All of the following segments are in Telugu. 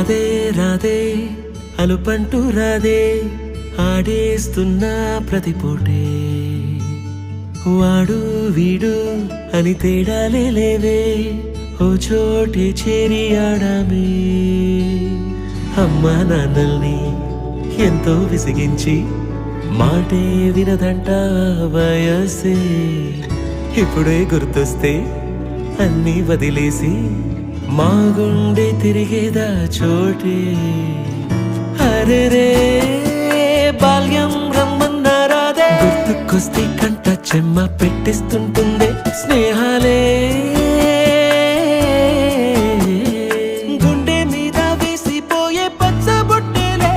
రాదే రాదే అలుపంటూ రాదే ఆడేస్తున్నా ప్రతి పూటే వాడు వీడు అని తేడాలే లేవే ఓ చోటే చేరి ఆడామే అమ్మా నాన్నల్ని ఎంతో విసిగించి మాటే వినదంట వయసే ఇప్పుడే గుర్తొస్తే అన్నీ వదిలేసి మా గుండె తిరిగేదా చోటే అరే రే బాల్యం రమ్మన్నారాదే గుర్తుకొస్తే కంట చెమ్మ పెట్టిస్తుంటుందే స్నేహాలే గుండె మీద వేసిపోయే పచ్చబొట్టెలే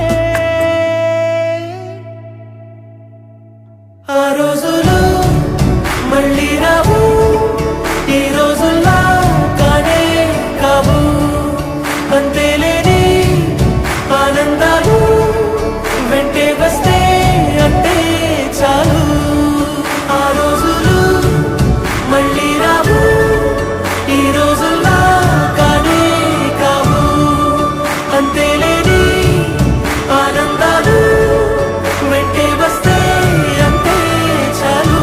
ఆ రోజులు మళ్ళీ రావు ఈ రోజుల్లా కానే కావు అంతేలేని ఆనందాలు వెంటే వస్తే అంటే చాలు ఆ రోజులు మళ్ళీ రావు ఈ రోజుల్లా కానే కావు అంతేలేని ఆనందాలు వెంటే వస్తే అంటే చాలు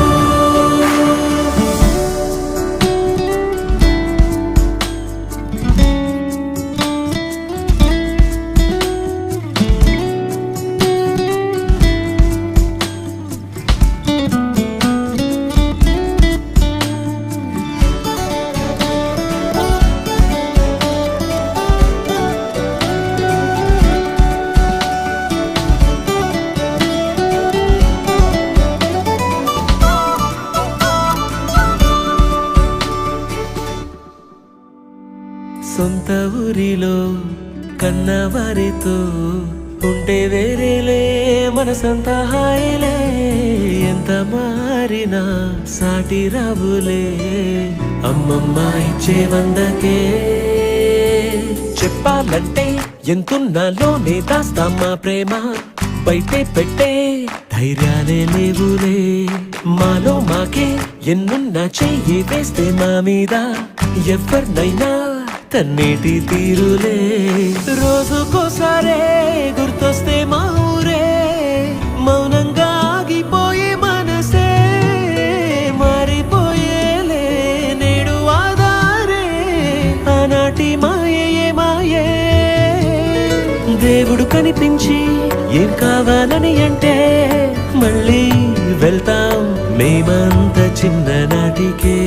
సొంత ఊరిలో కన్నవారితో ఉంటే వేరేలే మనసంతా హాయిలే ఎంత మారినా సాటి రావులే అమ్మమ్మ ఇచ్చే వందకే చెప్పాలంటే ఎంతున్నాలోనే దాస్తామా ప్రేమ బయటే పెట్టే ధైర్యాలే లేవులే మాలో మాకే ఎన్నున్నా చెయ్యి వేస్తే మా మీద ఎవరినైనా తన్నేటి తీరులే రోజుకోసారే గుర్తొస్తే మా ఊరే మౌనంగా ఆగిపోయే మనసే మారిపోయేలే నేడు ఆధారే ఆనాటి మాయే మాయే దేవుడు కనిపించి ఏం కావాలని అంటే మళ్ళీ వెళ్తాం మేమంత చిన్ననాటికే